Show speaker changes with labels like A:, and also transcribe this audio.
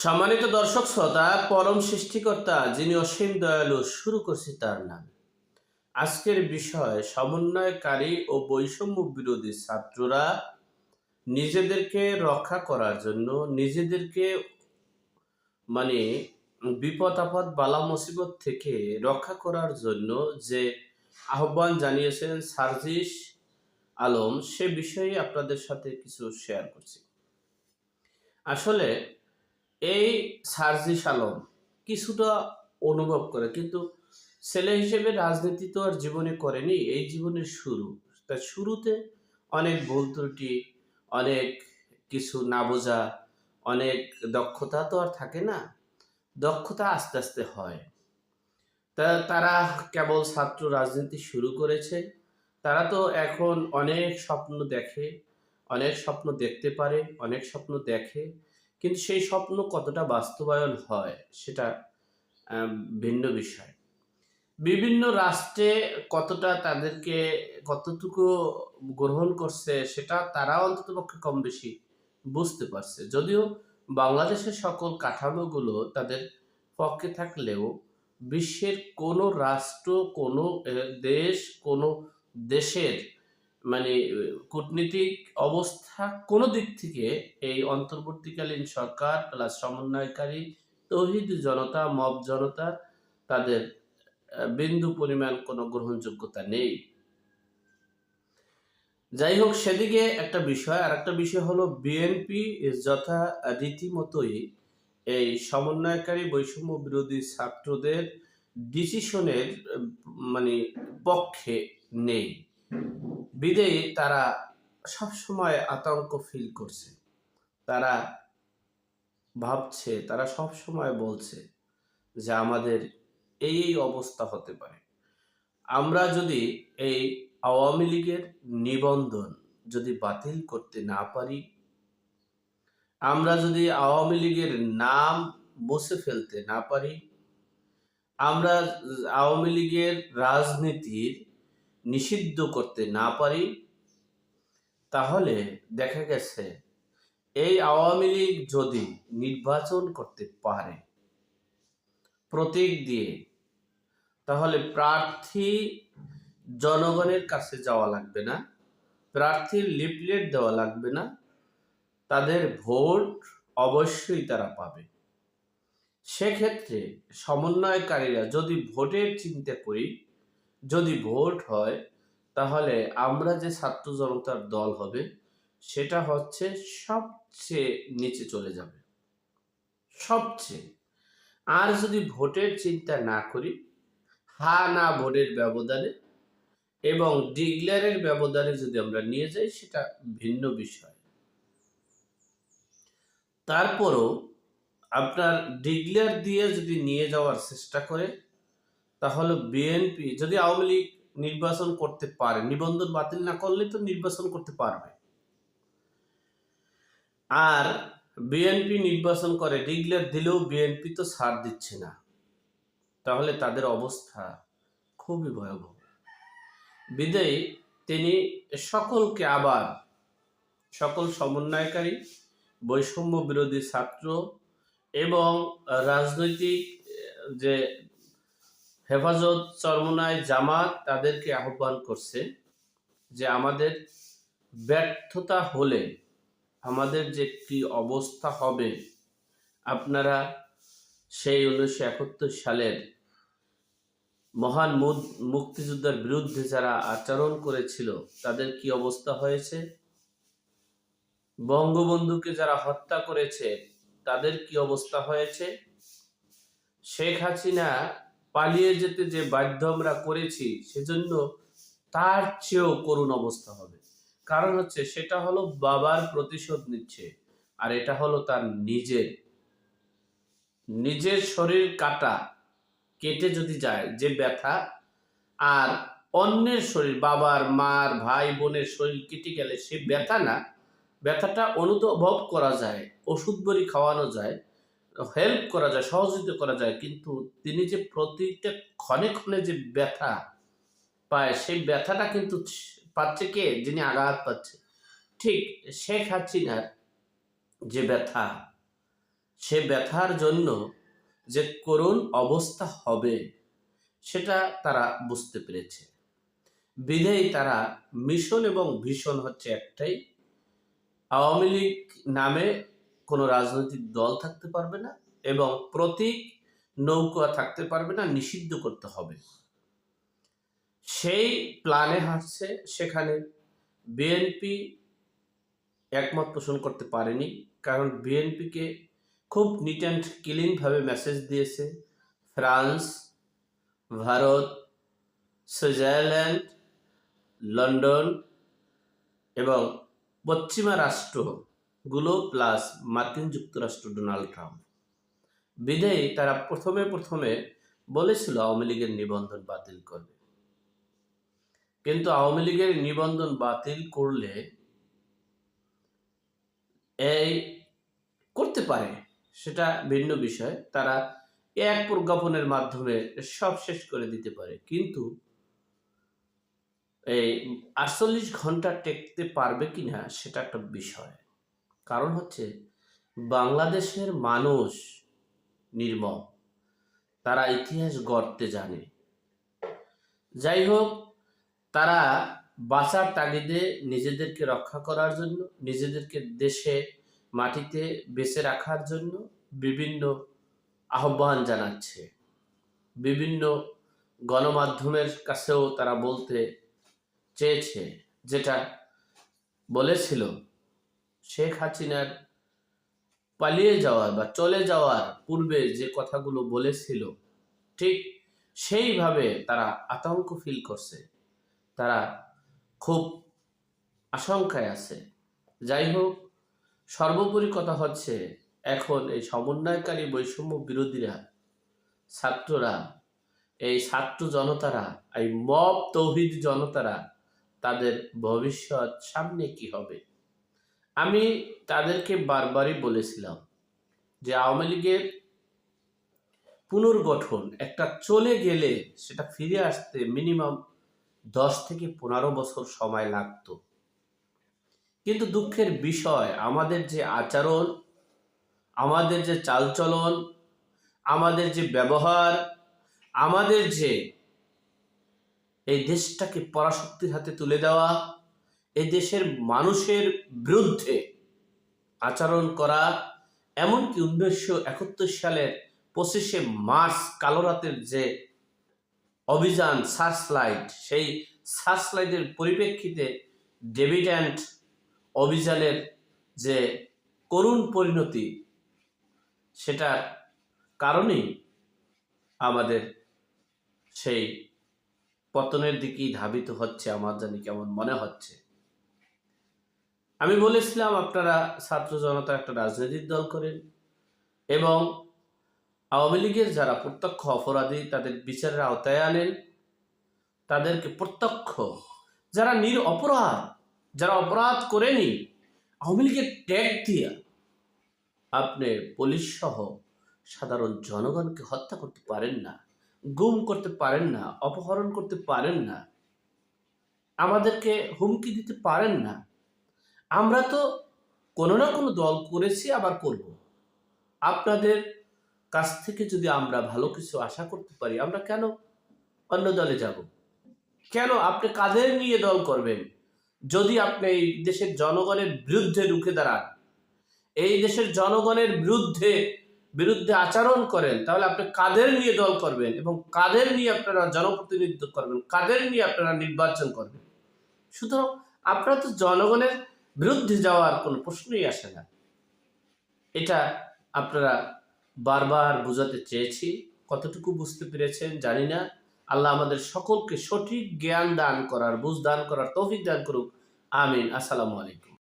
A: সম্মানিত দর্শক শ্রোতা, পরম সৃষ্টিকর্তা যিনি অসীম দয়ালু, শুরু করছি তার নাম। আজকের বিষয় সমন্বয়কারী ও বৈষম্য বিরোধী ছাত্ররা নিজেদেরকে রক্ষা করার জন্য, নিজেদেরকে মানে বিপদ আপদ বালা মুসিবত থেকে রক্ষা করার জন্য যে আহ্বান জানিয়েছেন সার্জিস আলম, সে বিষয়ে আপনাদের সাথে কিছু শেয়ার করছি। আসলে এই সার্জিস আলম কিছুটা অনুভব করে, কিন্তু ছেলে হিসেবে রাজনীতি তো আর জীবনে করেনি, এই জীবনের শুরু। তার শুরুতে অনেক ভুল ত্রুটি, অনেক কিছু না বোঝা, অনেক দক্ষতা তো আর থাকে না। দক্ষতা আস্তে আস্তে হয়। তারা কেবল ছাত্র রাজনীতি শুরু করেছে, তারা তো এখন অনেক স্বপ্ন দেখে, অনেক স্বপ্ন দেখতে পারে, অনেক স্বপ্ন দেখে, কিন্তু সেই স্বপ্ন কতটা বাস্তবায়ন হয় সেটা আহ, ভিন্ন বিষয়। বিভিন্ন রাষ্ট্রে কতটা তাদেরকে কতটুকু গ্রহণ করছে সেটা তারা অন্ততপক্ষে কম বেশি বুঝতে পারছে, যদিও বাংলাদেশের সকল কাঠামোগুলো তাদের পক্ষে থাকলেও বিশ্বের কোনো রাষ্ট্র, কোনো দেশ, কোনো দেশের কূটনীতিক অবস্থা কোনো দিক থেকে এই অন্তর্বর্তীকালীন সরকার প্লাস সমন্বয়কারী তৌহিদ জনতা, মব জনতা, তাদের বিন্দু পরিমাণ কোনো গ্রহণযোগ্যতা নেই। যাই হোক, সেদিকে একটা বিষয়। আর একটা বিষয় হলো বিএনপি যথা রীতিমতোই এই সমন্বয়কারী বৈষম্য বিরোধী ছাত্রদের ডিসিশনের মানে পক্ষে নেই, বিদেয়ী তারা সবসময় আতঙ্ক ফিল করছে। তারা ভাবছে, তারা সবসময় বলছে যে আমাদের এই অবস্থা হতে পারে। আমরা যদি এই আওয়ামী লীগের নিবন্ধন যদি বাতিল করতে না পারি, আমরা যদি আওয়ামী লীগের নাম মুছে ফেলতে না পারি, আমরা আওয়ামী লীগের রাজনীতির নিষিদ্ধ করতে না পারি, তাহলে দেখা গেছে এই আওয়ামী লীগ যদি নির্বাচন করতে পারে প্রতীক দিয়ে, তাহলে প্রার্থী জনগণের কাছে যাওয়া লাগবে না, প্রার্থীর লিফলেট দেওয়া লাগবে না, তাদের ভোট অবশ্যই তারা পাবে। সেক্ষেত্রে সমন্বয়কারীরা যদি ভোটের চিন্তা করি, যদি ভোট হয়, তাহলে আমরা যে ছাত্র জনতার দল হবে সেটা হচ্ছে সবচেয়ে নিচে চলে যাবে, সবচেয়ে। আর যদি ভোটের চিন্তা না করি, হা না ভোটের ব্যবধানে এবং ডিক্লেয়ারের ব্যবধানে যদি আমরা নিয়ে যাই, সেটা ভিন্ন বিষয়। তারপরও আপনার ডিক্লেয়ার দিয়ে যদি নিয়ে যাওয়ার চেষ্টা করে, তাহলে বিএনপি যদি আওয়ামী লীগ নির্বাচন করতে পারে, নিবন্ধন বাতিল না করলে তো নির্বাচন করতে পারবে, আর বিএনপি নির্বাচন করে ডিক্লেয়ার দিলেও বিএনপি তো ছাড় দিচ্ছে না, তাহলে তাদের অবস্থা খুবই ভয়াবহ। বিদায়ী তিনি সকলকে আবার, সকল সমন্বয়কারী, বৈষম্য বিরোধী ছাত্র এবং রাজনৈতিক যে হেফাজত চরমোনাই জামাত, তাদেরকে আহ্বান করছে যে আমাদের ব্যর্থতা হলে আমাদের যে কি অবস্থা হবে, আপনারা সেই 1971 সালের মহান মুক্তিযোদ্ধার বিরুদ্ধে যারা আচরণ করেছিল তাদের কি অবস্থা হয়েছে, বঙ্গবন্ধুকে যারা হত্যা করেছে তাদের কি অবস্থা হয়েছে, শেখ হাসিনা পালিয়ে যেতে যে বাধ্য আমরা করেছি সেজন্য তার চেয়েও করুণ অবস্থা হবে। কারণ হচ্ছে সেটা হলো বাবার প্রতিশোধ নিচ্ছে, আর এটা হলো তার নিজের নিজের শরীর কাটা কেটে যদি যায় যে ব্যথা, আর অন্যের শরীর, বাবার, মার, ভাই বোনের শরীর কেটে গেলে সে ব্যথা না, ব্যথাটা অনুভব করা যায়, ওষুধ বড়ি খাওয়ানো যায়, হেল্প করা যায়, সহযোগিতা করা যায়, কিন্তু তিনি যে প্রতিটা ক্ষণে ক্ষণে যে ব্যথা পায়, সেই ব্যথাটা কিন্তু পাচ্ছে কে, যিনি আঘাত পাচ্ছে। ঠিক শেখ হাসিনার যে ব্যথা, সে ব্যথার জন্য যে করুণ অবস্থা হবে সেটা তারা বুঝতে পেরেছে। বিধেয় তারা মিশন এবং ভীষণ হচ্ছে একটাই, আওয়ামী লীগ নামে কোনো রাজনৈতিক দল থাকতে পারবে না এবং প্রতীক নৌকা থাকতে পারবে না, নিষিদ্ধ করতে হবে। সেই প্ল্যানে হাঁটছে। সেখানে বিএনপি একমত পোষণ করতে পারেনি, কারণ বিএনপিকে খুব নিট অ্যান্ড ক্লিনভাবে মেসেজ দিয়েছে ফ্রান্স, ভারত, সুইজারল্যান্ড, লন্ডন এবং পশ্চিমা রাষ্ট্রগুলো প্লাস মার্কিন যুক্তরাষ্ট্র ডোনাল্ড ট্রাম্প। বিধেয় তারা প্রথমে বলেছিল আওয়ামী লীগের নিবন্ধন বাতিল করবে, কিন্তু আওয়ামী লীগের নিবন্ধন বাতিল করলে এই করতে পারে, সেটা ভিন্ন বিষয়। তারা এক প্রজ্ঞাপনের মাধ্যমে সব শেষ করে দিতে পারে, কিন্তু এই 48 ঘন্টা টেকতে পারবে কিনা সেটা একটা বিষয়। কারণ হচ্ছে বাংলাদেশের মানুষ নির্মম, তারা ইতিহাস গড়তে জানে। যাই হোক, তারা বাঁচার তাগিদে নিজেদেরকে রক্ষা করার জন্য, নিজেদেরকে দেশে মাটিতে বেঁচে রাখার জন্য বিভিন্ন আহ্বান জানাচ্ছে। বিভিন্ন গণমাধ্যমের কাছেও তারা বলতে চেয়েছে, যেটা বলেছিল শেখ হাসিনার পালিয়ে যাওয়ার বা চলে যাওয়ার পূর্বে যে কথাগুলো বলেছিল, ঠিক সেইভাবে তারা আতঙ্ক ফিল করছে, তারা খুব আশঙ্কায় আছে। যাই হোক, সর্বোপরি কথা হচ্ছে এখন এই সমন্বয়কারী বৈষম্য বিরোধীরা, ছাত্ররা, এই ছাত্র জনতারা, এই মব তৌহিদ জনতারা, তাদের ভবিষ্যৎ সামনে কি হবে। আমি তাদেরকে বারবারই বলেছিলাম যে আওয়ামী লীগের পুনর্গঠন একটা চলে গেলে সেটা ফিরে আসতে মিনিমাম 10 থেকে 15 বছর সময় লাগত। কিন্তু দুঃখের বিষয়, আমাদের যে আচরণ, আমাদের যে চালচলন, আমাদের যে ব্যবহার, আমাদের যে এই দেশটাকে পরাশক্তির হাতে তুলে দেওয়া, এই দেশের মানুষের বিরুদ্ধে আচরণ করা, এমনকি 1971 সালের 25শে মার্চ কালো রাতের যে অভিযান সার্চলাইট, সেই সার্চলাইটের পরিপ্রেক্ষিতে ডেভিডেন্ট অভিযানের যে করুণ পরিণতি, সেটার কারণেই আমাদের সেই পতনের দিকেই ধাবিত হচ্ছে আমার জানি কেমন মনে হচ্ছে। আমি বলেছিলাম আপনারা ছাত্র জনতা একটা রাজনৈতিক দল করেন এবং আওয়ামী লীগের যারা প্রত্যক্ষ অপরাধী তাদের বিচারের আওতায় আনেন, তাদেরকে প্রত্যক্ষ, যারা নিরপরাধ, যারা অপরাধ করেনি, আওয়ামী লীগের ট্যাগ দিয়া আপনি পুলিশ সহ সাধারণ জনগণকে হত্যা করতে পারেন না, গুম করতে পারেন না, অপহরণ করতে পারেন না, আমাদেরকে হুমকি দিতে পারেন না। আমরা তো কোনো না কোনো দল করেছি, আবার করব। আপনাদের কাছ থেকে যদি আমরা ভালো কিছু আশা করতে পারি, আমরা কেন অন্য দলে যাব? কেন আপনি কাদের নিয়ে দল করবেন? যদি আপনি এই দেশের জনগণের বিরুদ্ধে রুখে দাঁড়ান, এই দেশের জনগণের বিরুদ্ধে আচরণ করেন, তাহলে আপনি কাদের নিয়ে দল করবেন এবং কাদের নিয়ে আপনারা জনপ্রতিনিধিত্ব করবেন, কাদের নিয়ে আপনারা নির্বাচন করবেন? সুতরাং আপনারা তো জনগণের বিরুদ্ধে যাওয়ার কোনো প্রশ্নই আসে না। এটা আপনারা বারবার বোঝাতে চেয়েছি, কতটুকু বুঝতে পেরেছেন জানি না। আল্লাহ আমাদের সকলকে সঠিক জ্ঞান দান করার, বুঝ দান করার তৌফিক দান করুক। আমিন। আসসালামু আলাইকুম।